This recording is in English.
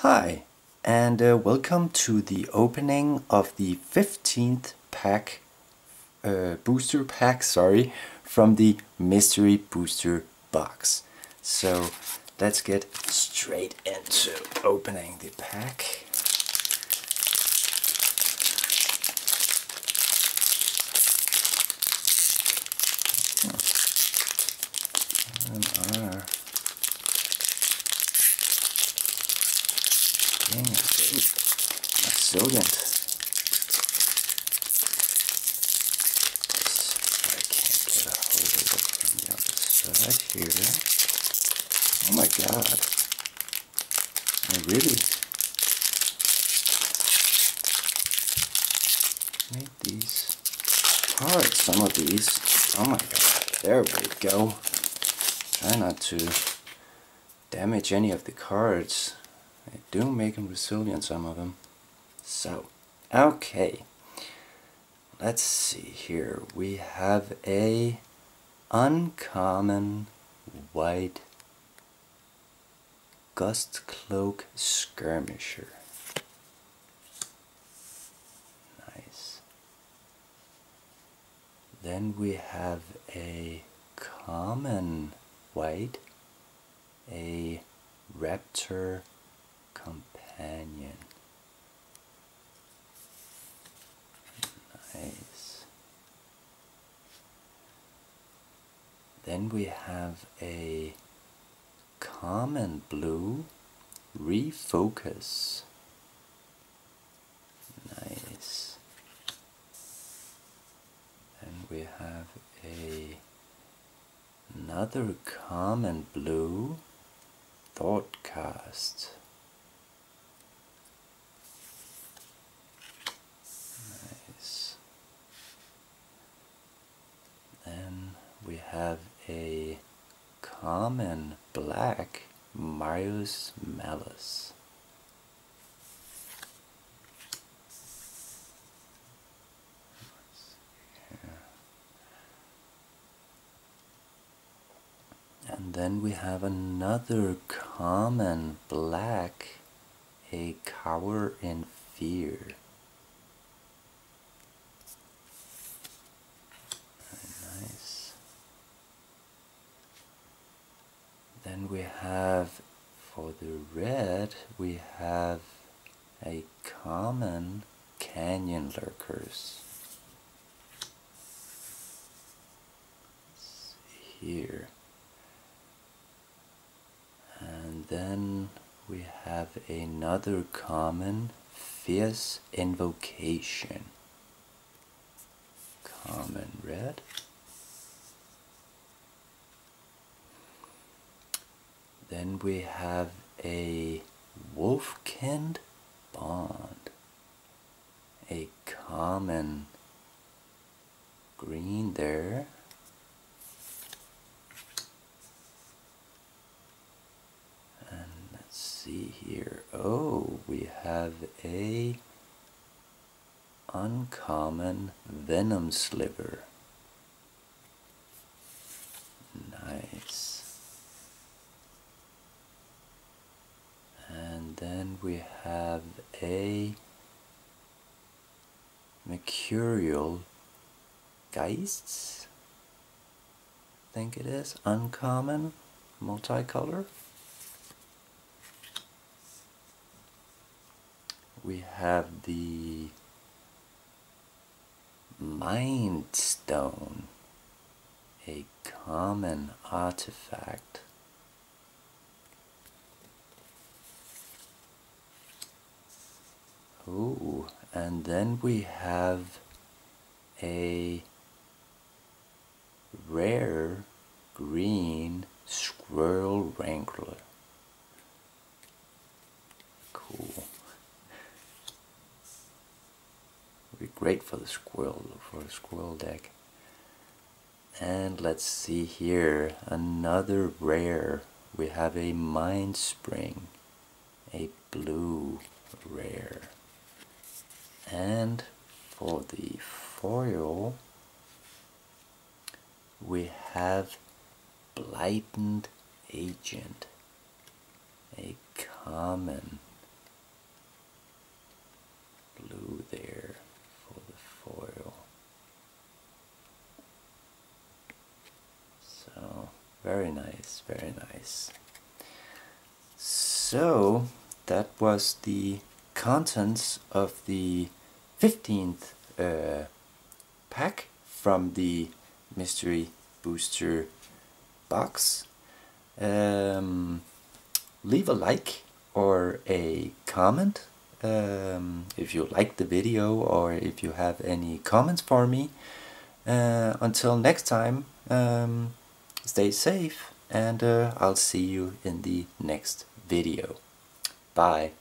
Hi, and welcome to the opening of the 15th pack, booster pack, from the mystery booster box. So let's get straight into opening the pack. Resilient. I can't get a hold of it from the other side here. Oh my god. I really made these cards, some of these. Oh my god. There we go. Try not to damage any of the cards. I do make them resilient, some of them. So, okay. Let's see here. We have a uncommon white Gust Cloak Skirmisher. Nice. Then we have a common white, a Raptor Companion. Nice. Then we have a common blue Refocus. Nice. Then we have another common blue Thoughtcast. Nice. Then we have a common black Marius Malice. And then we have another common black, a Cower in Fear. Very nice. Then we have, for the red, we have a common Canyon Lurkers. Let's see here. And then we have another common Fierce Invocation. Common red. Then we have a Wolfkind Bond. A common green there. See here. Oh, we have a uncommon Venom Sliver. Nice. And then we have a Mercurial Geists. I think it is uncommon, multicolor. We have the Mind Stone, a common artifact. Oh, and then we have a rare green Squirrel Wrangler. Cool. Be great for the squirrel deck. And let's see here, another rare. We have a Mind Spring, a blue rare. And for the foil, we have Blighted Agent, a common there for the foil. So very nice, very nice. So that was the contents of the 15th pack from the mystery booster box. Leave a like or a comment if you like the video, or if you have any comments for me. Until next time, stay safe, and I'll see you in the next video. Bye.